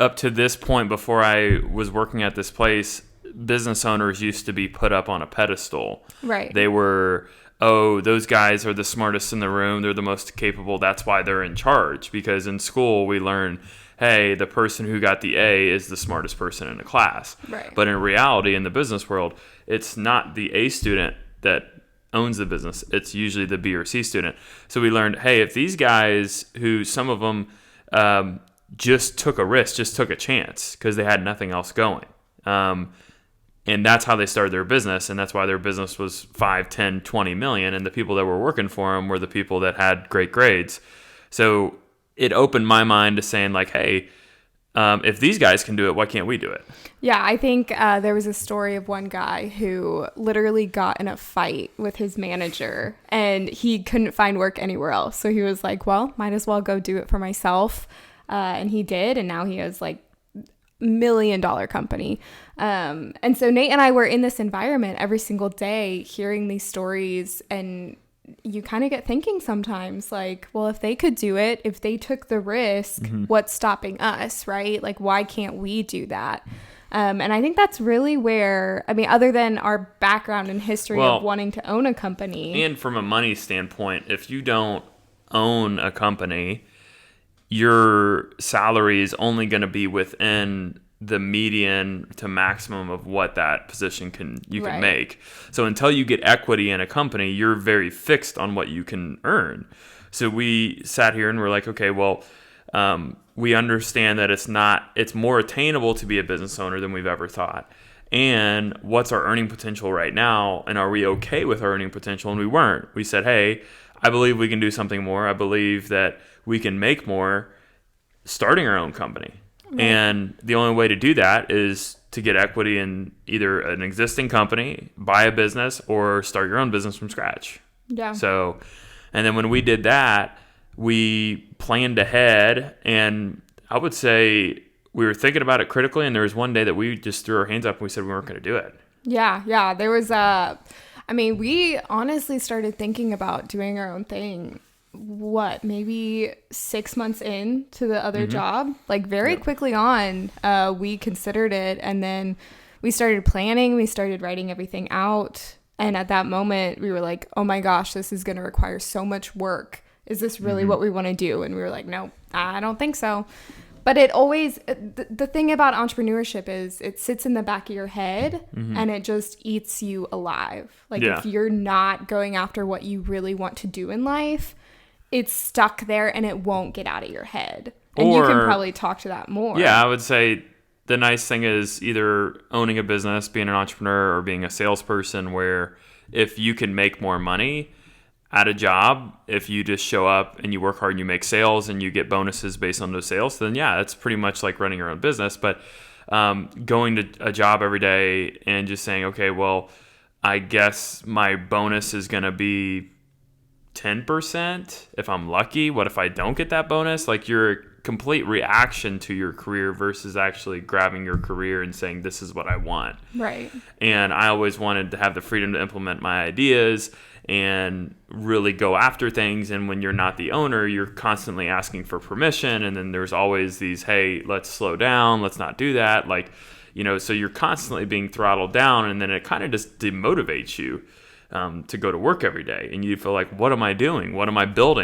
up to this point, before I was working at this place, business owners used to be put up on a pedestal. Right. They were, oh, those guys are the smartest in the room. They're the most capable. That's why they're in charge. Because in school, we learn, hey, the person who got the A is the smartest person in the class. Right. But in reality, in the business world, it's not the A student that owns the business. It's usually the B or C student. So we learned, hey, if these guys, who some of them just took a risk, just took a chance because they had nothing else going. And that's how they started their business. And that's why their business was 5, 10, 20 million. And the people that were working for them were the people that had great grades. So it opened my mind to saying like, hey, if these guys can do it, why can't we do it? Yeah, I think there was a story of one guy who literally got in a fight with his manager and he couldn't find work anywhere else. So he was like, well, might as well go do it for myself. And he did. And now he has like $1 million company. And so Nate and I were in this environment every single day hearing these stories, and you kind of get thinking sometimes like, well, if they could do it, if they took the risk, what's stopping us, right? Like, why can't we do that? And I think that's really where, I mean, other than our background and history of wanting to own a company. And from a money standpoint, if you don't own a company, your salary is only going to be within the median to maximum of what that position can make. So until you get equity in a company, you're very fixed on what you can earn. So we sat here and we're like, okay, well, we understand that it's more attainable to be a business owner than we've ever thought. And what's our earning potential right now? And are we okay with our earning potential? And we weren't. We said, hey, I believe we can do something more. I believe that we can make more starting our own company. Right. And the only way to do that is to get equity in either an existing company, buy a business, or start your own business from scratch. Yeah. So, and then when we did that, we planned ahead, and I would say we were thinking about it critically, and there was one day that we just threw our hands up and we said we weren't going to do it. Yeah. There was we honestly started thinking about doing our own thing, maybe 6 months into the other job, like very quickly on, we considered it. And then we started planning, we started writing everything out. And at that moment we were like, oh my gosh, this is going to require so much work. Is this really what we want to do? And we were like, no, I don't think so. But it always, the thing about entrepreneurship is it sits in the back of your head and it just eats you alive. Like if you're not going after what you really want to do in life, it's stuck there and it won't get out of your head. And you can probably talk to that more. Yeah, I would say the nice thing is either owning a business, being an entrepreneur, or being a salesperson, where if you can make more money at a job, if you just show up and you work hard and you make sales and you get bonuses based on those sales, then yeah, it's pretty much like running your own business. But going to a job every day and just saying, okay, well, I guess my bonus is going to be 10% if I'm lucky. What if I don't get that bonus? Like, your complete reaction to your career versus actually grabbing your career and saying, this is what I want. Right. And I always wanted to have the freedom to implement my ideas and really go after things. And when you're not the owner, you're constantly asking for permission. And then there's always these, hey, let's slow down. Let's not do that. Like, so you're constantly being throttled down, and then it kind of just demotivates you to go to work every day. And you feel like, what am I doing? What am I building?